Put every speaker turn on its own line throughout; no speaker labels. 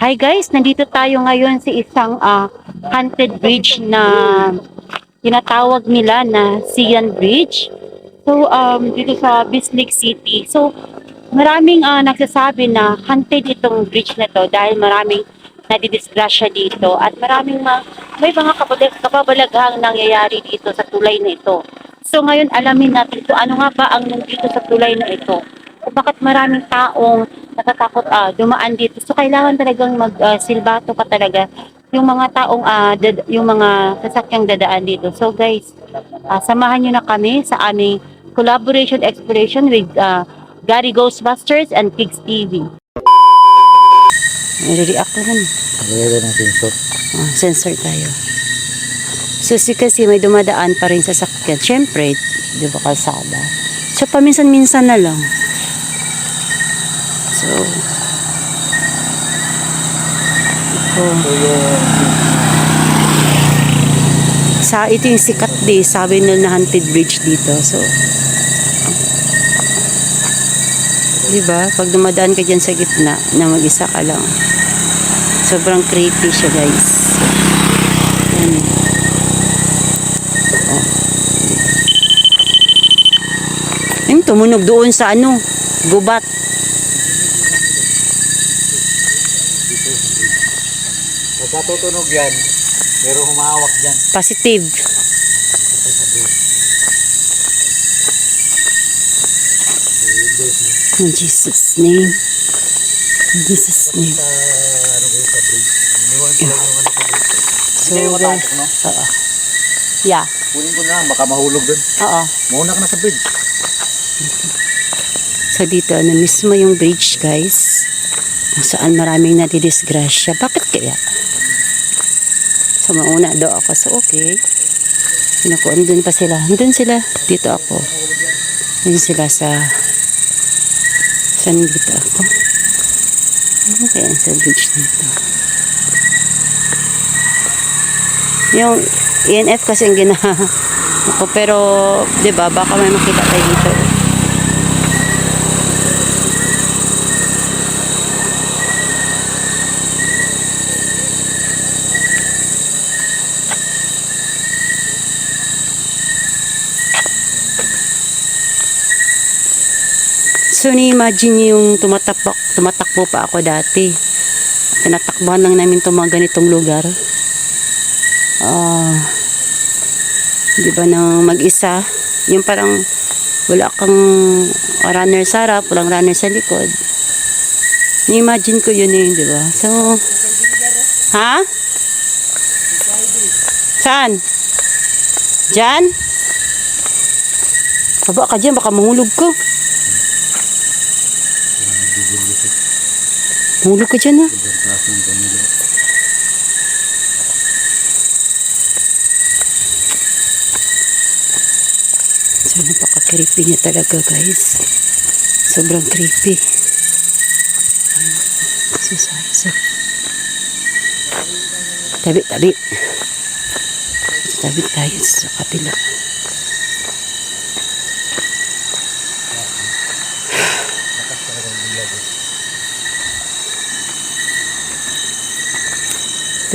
Hi guys, nandito tayo ngayon sa isang haunted bridge na tinatawag nila na Sian Bridge. So dito sa Bislig City. So maraming nagsasabi na haunted itong bridge na to dahil maraming nadidisgrasya dito at may mga kababalaghang nangyayari dito sa tulay na ito. So ngayon alamin natin kung ano nga ba ang nandito sa tulay na ito. Kung bakit maraming taong natatakot dumaan dito. So kailangan talagang silbato ka talaga yung mga taong yung mga sasakyang dadaan dito. So guys, samahan niyo na kami sa aming collaboration exploration with Gary Ghostbusters and Pigs TV. Nire-react naman.
Naglalagay ng sensor.
Sensor tayo. So kasi may dumadaan pa rin sa sakyan. Siyempre, di ba kalsada? So paminsan-minsan na lang. So, ito yung sikat di, sabi nila na haunted bridge dito. So, diba? Pag dumadaan ka dyan sa gitna, na mag-isa ka lang. Sobrang creepy siya, guys. Yan. Oh. Ayun, tumunog doon sa gubat.
Pagkatutunog yan, merong humahawak dyan.
Positive. In Jesus' name. In Jesus' name.
Ano ba yung sa bridge? Iniwan ko lang yung ano sa bridge.
So,
Hindi kayo matakot, no?
Yeah.
Kunin ko na, baka mahulog dun.
Oo.
Mauna ka na sa bridge.
So dito na mismo yung bridge, guys. Kung saan maraming natidisgrasya. Bakit kaya? So mauna daw ako. So okay. Naku, andun pa sila. Andun sila. Dito ako. Andun sila sa... Saan dito ako? Okay, sa bridge dito. Yung ENF kasi ang ginawa ako. Pero, diba, baka may makita tayo dito. So, ni-imagine yung tumatakbo pa ako dati. Tinatakbuhan lang namin itong mga ganitong lugar. Di ba nang mag-isa, yung parang wala kang runner sa harap, walang runner sa likod. Ni-imagine ko yun di ba? So, ha? Saan? Diyan? Baba ka dyan, baka mahulog ka. Mahulog ka dyan, ha? So, napaka-creepy niya talaga, guys. Sobrang creepy. So, tabi. Tabi tayo sa kapila.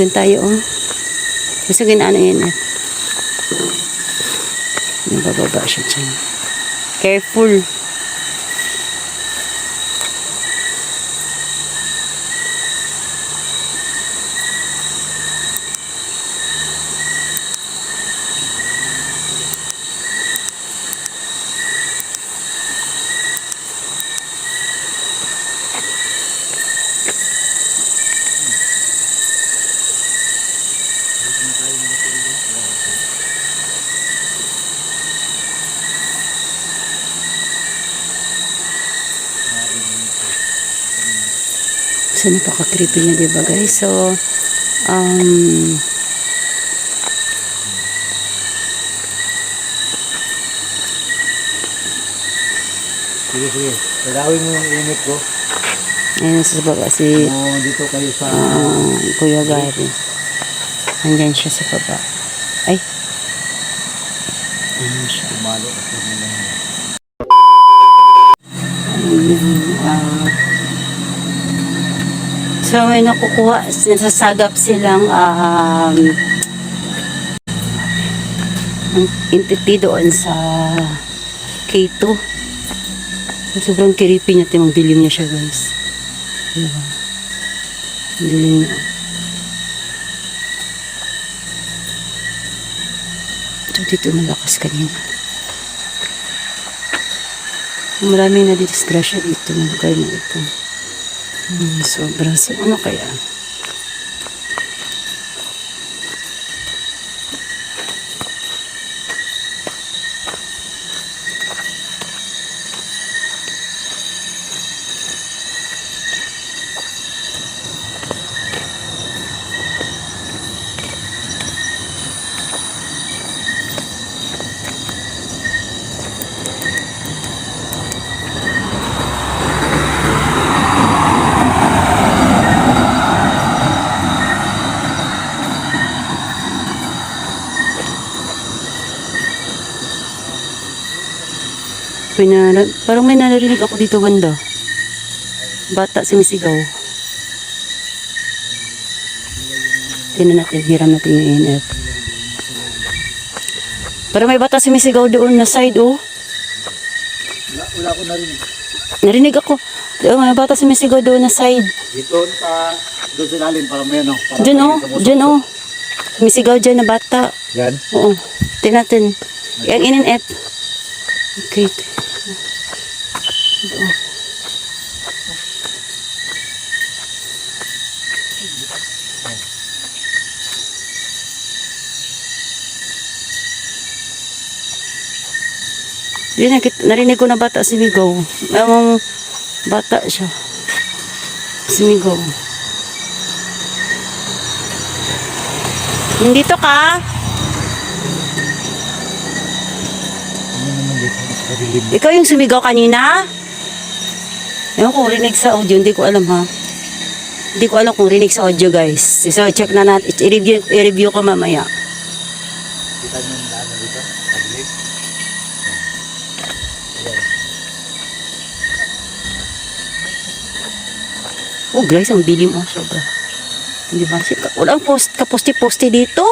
Doon tayo, Gusto ginano yun, Nabababa siya dyan. Careful. So, napaka-creepy niya, diba, guys? So,
Sige. Dalawin mo yung init ko.
ayun sa baba si
Dito kayo sa...
Kuya Gary. Andyan siya sa baba. Ay. Ayun siya.
Tumalo kasi nila.
So, may nakukuha, nasasagap silang entity doon sa K2. Sobrang creepy niya, timang dilim niya siya, guys. Diba? Dilim niya. So, dito malakas kanina. Maraming nadidisgrasya dito ng lugar na ito. Sobrang, so ano kaya? Parang may narinig ako dito banda. Bata sumisigaw. Tingnan natin, hiram natin yung ENF. Parang may bata sumisigaw doon na side, oh.
Wala ko narinig.
Narinig ako. May bata sumisigaw doon na side.
Dito doon sa lalim, parang may ano.
Diyan, oh. Diyan, oh. Sumisigaw dyan na bata.
Yan?
Oo. Tingnan natin. Yung ENF. Okay. Yun, narinig ko na bata sumigaw. Ewan, bata siya. Sumigaw. Nandito ka? Ikaw yung sumigaw kanina? Ewan ko, rinig sa audio. Hindi ko alam, ha? Hindi ko alam kung rinig sa audio, guys. So, check na natin. I-review ko mamaya.
Kita nyo yung daan dito? Paglig?
Oh, guys, ang bilim, oh, sobra. Hindi ba? Walang kaposte-poste dito.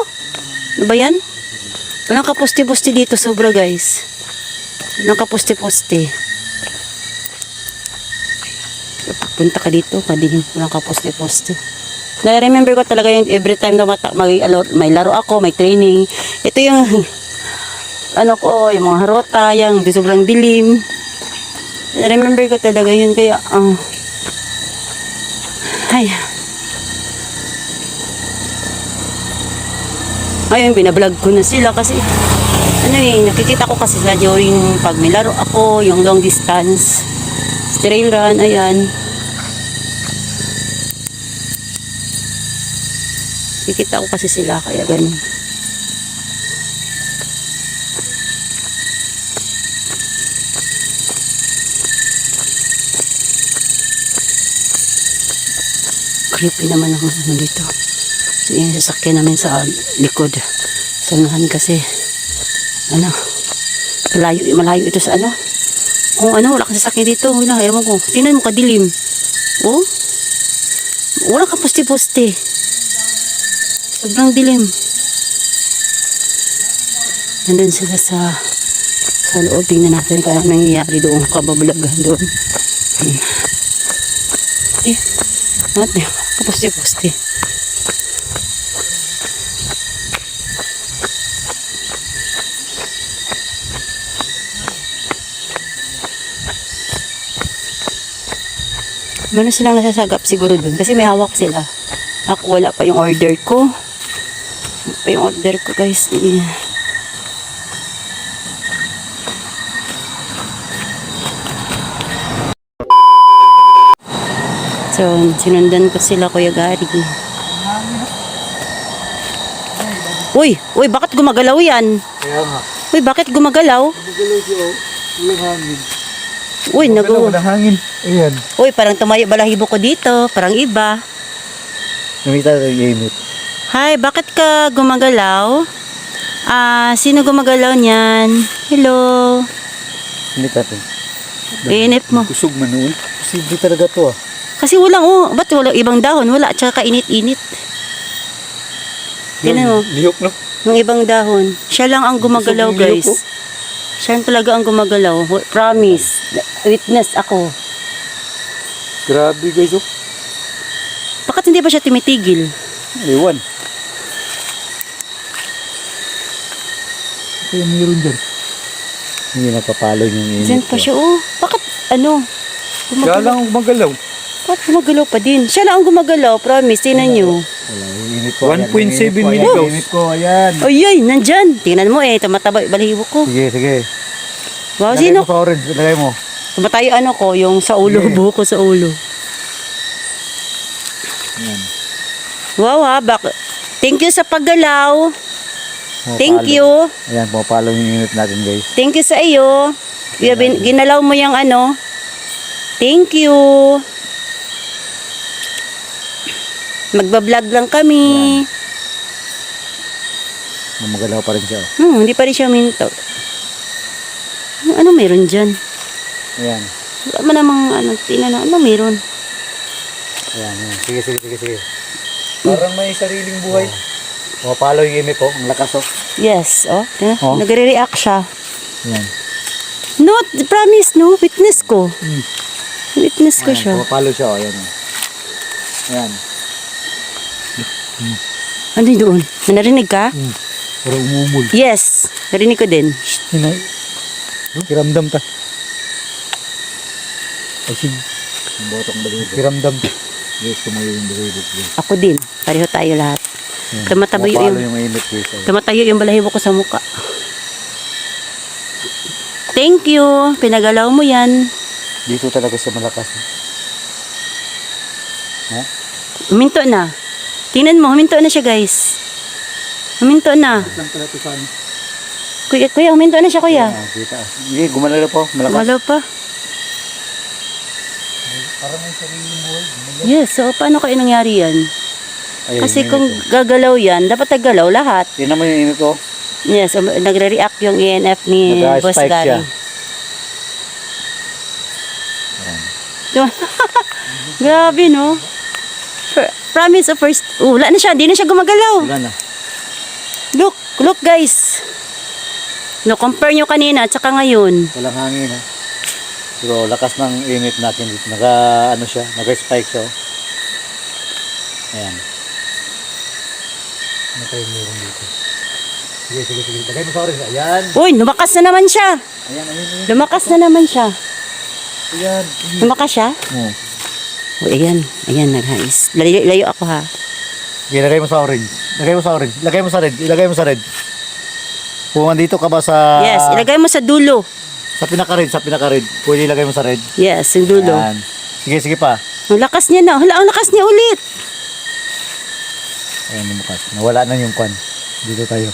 Ano ba yan? Walang kaposte-poste dito, sobra, guys. Walang kaposte-poste. Punta ka dito, kadihin. Walang kaposte-poste. Na-remember ko talaga yung every time na may laro ako, may training. Ito yung, ano ko, yung mga harota, yung sobrang dilim. Na-remember ko talaga yun, kaya, ay. Ngayon, binablog ko na sila kasi, nakikita ko kasi sila during pag may laro ako, yung long distance, trail run, ayan. Nakikita ko kasi sila, kaya ganun. Creepy naman ako dito. So, yung sasakyan namin sa likod. Sa unahan kasi, malayo ito sa ano. Kung wala kang sasakyan dito. Wala, ewan ko. Tingnan mo, kadilim. Oh, wala ka poste-poste. Sobrang dilim. Nandun sila sa loob. Tingnan natin kaya nangyayari doon. Kababalagan doon. Ate, kaposte-poste. Meron silang nasasagap siguro dun kasi may hawak sila. Ako wala pa yung order ko. Wala pa yung order ko, guys. So, sinundan ko sila, Kuya Gary. Uy, bakit gumagalaw yan?
Kaya nga.
Uy, bakit gumagalaw?
Gumagalaw siya, oh. Walang hangin.
Uy,
Walang hangin. Ayan.
Uy, parang tumayo balahibo ko dito. Parang iba.
Namita yung init.
Hi, bakit ka gumagalaw? Sino gumagalaw niyan? Hello.
Hindi natin.
Inip mo.
Kusog man noon. Posible talaga to, ah.
Kasi walang, ba't walang ibang dahon? Wala, tsaka kainit-init. Tingnan mo,
Lihok, no?
yung ibang dahon. Siya lang ang gumagalaw,
Gusto mo yung
guys.
lihok,
Siya talaga ang gumagalaw. Promise. Witness ako.
Grabe guys, oh.
Bakit hindi pa siya tumitigil?
Ewan. Ito yung meron dyan. Hindi nakapalo yung init.
Diyan pa siya, Bakit,
Siya lang ang gumagalaw.
Bakit gumagalaw pa din? Siya lang ang gumagalaw, promise. Tingnan nyo.
Wala, yung init ko.
1.7
Ayan,
milligrams.
yung init ko, ayan.
Ay, nandyan. Tingnan mo tumataba balahibo ko.
Sige, sige.
Wow,
Lagay
sino?
mo sa orange, lagay mo.
Tumatayo ko, yung sa ulo,
Sige.
buhok ko sa ulo.
Ayan.
Wow thank you sa paggalaw. Thank
Pumapalo.
you.
Ayan, pumapalo yung init natin guys.
Thank you sa iyo. Ginalaw mo yung Thank you. Magbablog lang kami.
Mamagalaw pa rin siya. Oh.
Hindi pa rin siya minto. Ano meron dyan?
Ayan.
Wala man namang tingnan na. Ano meron?
Ayan, ayan. Sige, sige, sige, sige.
Parang may sariling buhay.
Pumapalo yung init oh. Ang lakas oh.
Yes, tingnan.
Oh.
Nagre-react siya.
Ayan.
No, promise, no? Witness ko. Witness ko
Ayan,
siya.
pumapalo siya oh. Ayan. Oh. Ayan.
Ano yun doon? May narinig ka?
Parang umumul.
Yes, narinig ko din.
Hinay. Kiramdam ta. Ay, sige. Ang botong balibog. Kiramdam. Yes, tumayo yung balibog. Yes.
Ako din. Pareho tayo lahat.
Ayan.
Tumataboy
Pumapalo
yung-
yung init guys. Oh.
Tumatayo yung balahibo ko sa muka. Thank you. Pinagalaw mo yan.
Dito talaga sa malakas. Ha?
Huminto na. Tingnan mo, huminto na siya, guys. Huminto na.
Lang pala ito sa ano.
Kuya, huminto na siya, kuya.
Ah, kita. Hindi, gumalala po. Malakas.
Wala pa.
Parang may sariling buhay.
Yes, so paano kaya nangyari yan?
Ayun,
Kasi
yung
kung
init, oh.
gagalaw yan, dapat naggalaw lahat.
Tingnan mo yung init ko.
Yes, nagre-react yung ENF ni Boss
Nag-spike siya.
Gary. Grabe, no? Promise of first... wala na siya. Hindi na siya gumagalaw.
Wala na.
Look guys. No, compare nyo kanina at saka ngayon.
Walang hangin ha. Pero lakas ng init natin dito. Ano siya, naka-spike siya. Oh. Ayan. Ano tayo meron dito? Sige, sige, sige. Lagay mo sa orange. Ayan.
Uy, lumakas na naman siya.
Ayan, ayan, ayan.
Lumakas na naman siya.
Ayan.
Lumakas siya?
Oh.
Uy, ayan. Ayan, nag-hais. Layo ako ha.
Sige, lagay mo sa orange. Lagay mo sa orange. Lagay mo sa red. Ilagay mo sa red. Kung andito ka ba sa...
Yes, ilagay mo sa dulo.
Sa pinaka-red, sa pinaka-red. Pwede ilagay mo sa red.
Yes, yung dulo.
Ayan. Sige, sige pa.
Ang lakas niya na. Hala, ang lakas niya ulit.
Ayan, lumakas. Nawala na yung kwan. Dito tayo.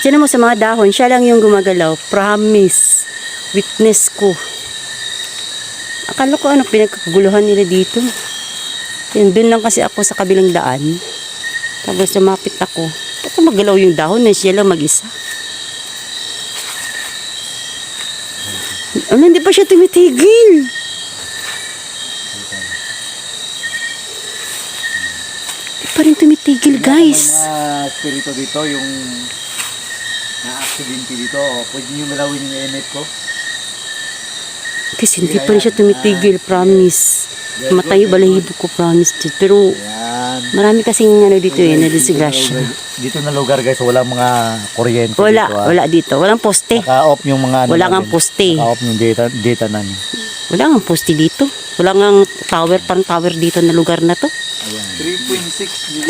Sino mo sa mga dahon, siya lang yung gumagalaw. Promise. Witness ko. Akala ko pinagkaguluhan nila dito. Yun, dun lang kasi ako sa kabilang daan. Tapos lumapit ako. Ba't magalaw yung dahon na siya lang mag-isa? Hindi pa siya tumitigil. Hindi pa rin tumitigil, guys.
May mga spirito dito, yung na-accidente dito. Pwede nyo malawin yung init ko.
Kasi hindi pa rin siya tumitigil, promise. Matayo balahibo ko, promise. Pero
Ayan.
marami kasing dito na disgrasya.
Dito na lugar guys, walang mga kuryente
Wala,
dito.
wala dito. Walang poste.
Naka-off yung mga...
Wala
natin.
ngang poste.
Naka-off yung data namin.
Wala ngang poste dito. Wala ngang tower, parang tower dito na lugar na to.
Ayan.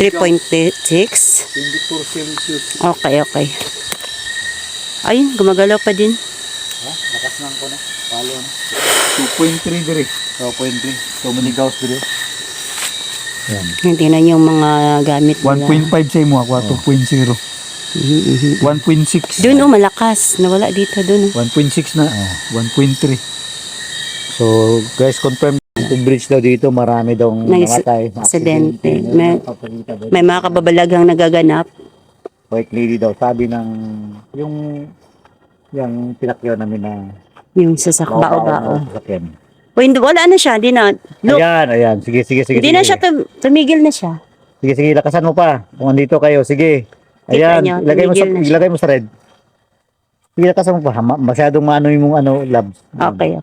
3.6
3.6.
24 Celsius.
Okay. Ayun, gumagalaw pa din.
Ha? Lakas lang ko na. Palo na.
2.3 dire.
2.3. So many gauss dito. Ayan.
Hindi na yung mga gamit nila.
1.5 sa imo ako, 2.0. 1.6.
Doon malakas. Nawala dito doon.
1.6 na. 1.3.
So guys, confirm yung bridge daw dito, marami daw namatay.
Aksidente. May mga kababalaghang nagaganap.
White lady daw, sabi ng yung pinakyaw namin na
Yung sa bao-bao.
sasakyan.
Wala na siya, di na. Look,
Ayan. Sige.
hindi na siya, tumigil na siya.
Sige, lakasan mo pa. Kung andito kayo, sige.
Kita
Ayan,
nyo, tumigil na siya.
ilagay mo sa red. Sige, lakasan mo pa. Masyadong maano yung labs.
Okay.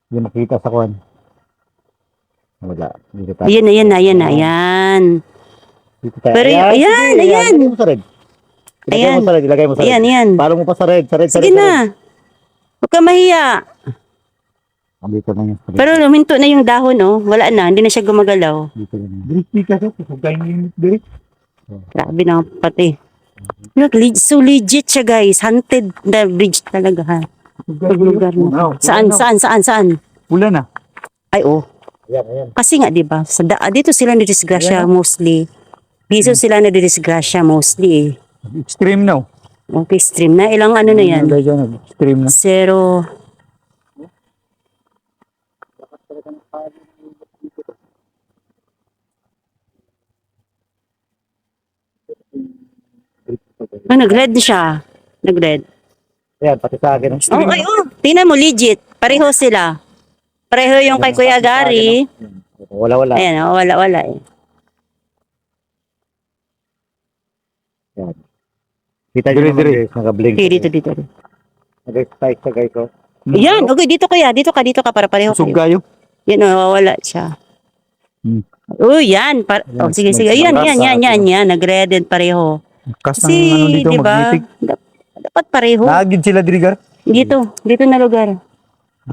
Hindi makita sa kuhan. Wala. Dito tayo.
Ayan.
Dito tayo.
Pero
Ayan,
ayan.
sige, Ilagay mo sa red. Ilagay mo sa red.
Ayan.
Palo mo pa sa red.
Sige na. Huwag ka mahiya.
Dito na yun.
Pero luminto na yung dahon, oh. Wala na, hindi na siya gumagalaw.
Dito na yun.
Diri ka sa kusugay ni diri.
Grabe na pati. Look, so legit siya, guys. Haunted na bridge talaga, ha. Lugar na. Saan?
Wala na.
Ay, oh.
Ayan.
Kasi nga, di ba, dito sila nadisgrasya mostly. Dito sila nadisgrasya mostly, eh.
Extreme now.
Okay, stream na. Ilang ano na yan?
Extreme na.
0. Oh, nag-red siya. Nag-red.
Ayan, pati sa akin.
Oh. Tingnan mo, legit. Pareho sila. Pareho yung kay Kuya Gary.
Wala.
Ayan, oh, wala eh.
Ayan. Kita nyo naman
Dire.
guys, naka-blink.
Okay, dito.
Nag-spike siya guys. Oh.
Ayan, okay, dito ka para pareho kayo.
Sugayo.
Yan, oh, wala siya.
Hmm.
Oh, yan. Oh, sige. Ayan. Nag-red and pareho.
Kas ng
Kasi,
ano dito
di ba,
magnetic.
dapat pareho.
Naagid sila diri gar.
Dito na lugar.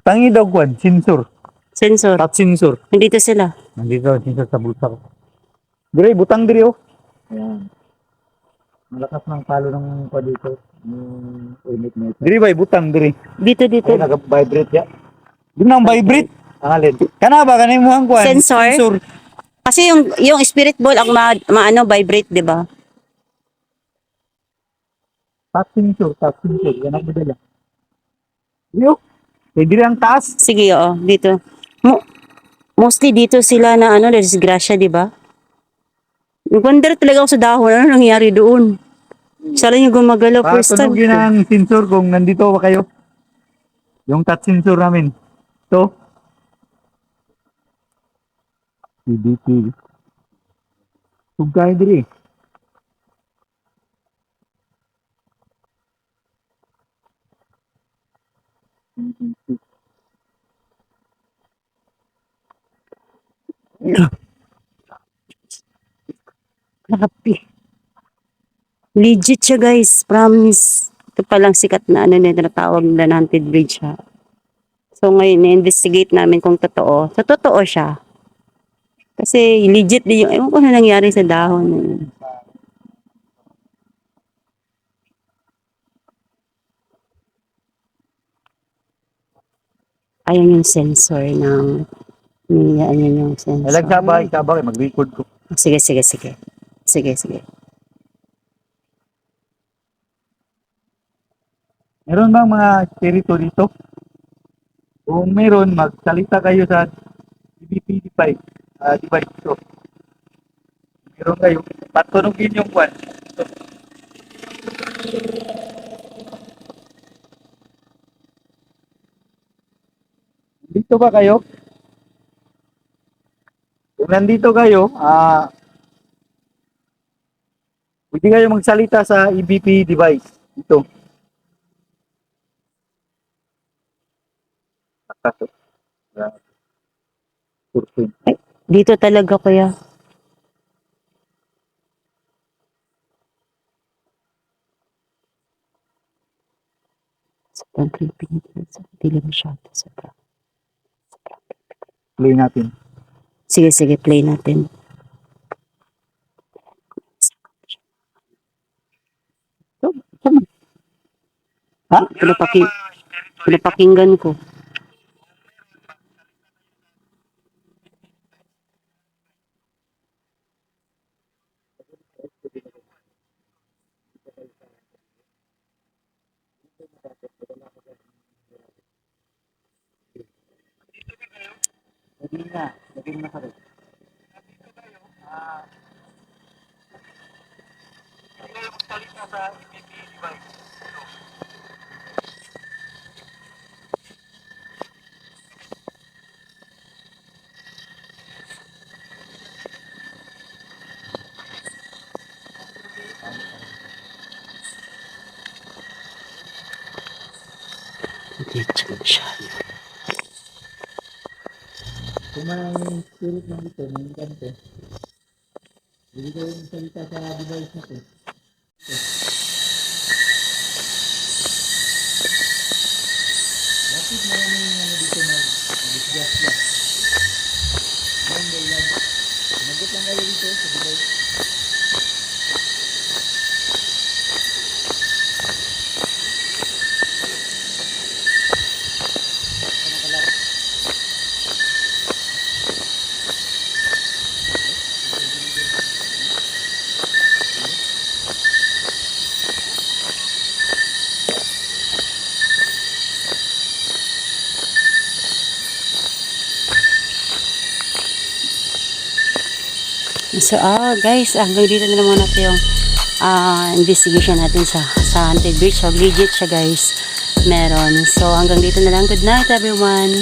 Tangi daw kwan, sensor.
Sensor.
Touch sensor.
Nandito sila.
Nandito sensor sa bulsa ko. Dire butang diri oh.
Ayan. Malakas ng palo ng pa dito. Yung init na ito.
Diri bay butang diri.
Dito.
Ay, nag-vibrate ya.
Di nang vibrate.
Ang alin.
Kana ba kanay mo ang kwan?
Sensor? Kasi yung spirit ball ang maano vibrate, 'di ba?
Touch sensor. Yan ang madala. Yo. Diri ang taas.
Sige, oo, dito. Mostly dito sila na disgrasya, 'di ba? Wonder talaga ako sa dahon, ano nangyari doon? Sala yung gumagalaw first time.
Tunugin ang sensor kung nandito ba kayo. Yung touch sensor namin. Ito. CDT. Sugay diri.
Grabe. Legit siya, guys. Promise. Ito palang sikat na tinatawag na haunted bridge, ha. So ngayon, na-investigate namin kung totoo. So totoo siya. Kasi legit din yung, ewan ko na nangyari sa dahon na yun. Ayan yung sensor ng, ayan yung sensor.
Nagsabay, mag-record ko.
Sige.
Meron bang mga espiritu dito? Kung meron, magsalita kayo sa EVP device ito. Meron kayo, patunugin yung kwan. Dito ba kayo? Kung nandito kayo, pwede kayo magsalita sa EVP device. Ito.
Dito talaga, kuya. Sobrang creepy nito. Dilim siya. Sobrang.
Play natin.
Sige, play natin.
Ha?
Pinapakinggan ko.
Naging na ka rin.
Diretso na siya.
Kung may spirit lang dito, may kanto. Hindi kayo salita sa device natin. Bakit maraming ano dito mag-disgust lang? Yan, dahilan. Sumagot lang kayo dito sa device.
So, guys, hanggang dito na lang muna natin yung investigation natin sa Haunted Bridge. So, legit siya, guys. Meron. So, hanggang dito na lang. Good night, everyone.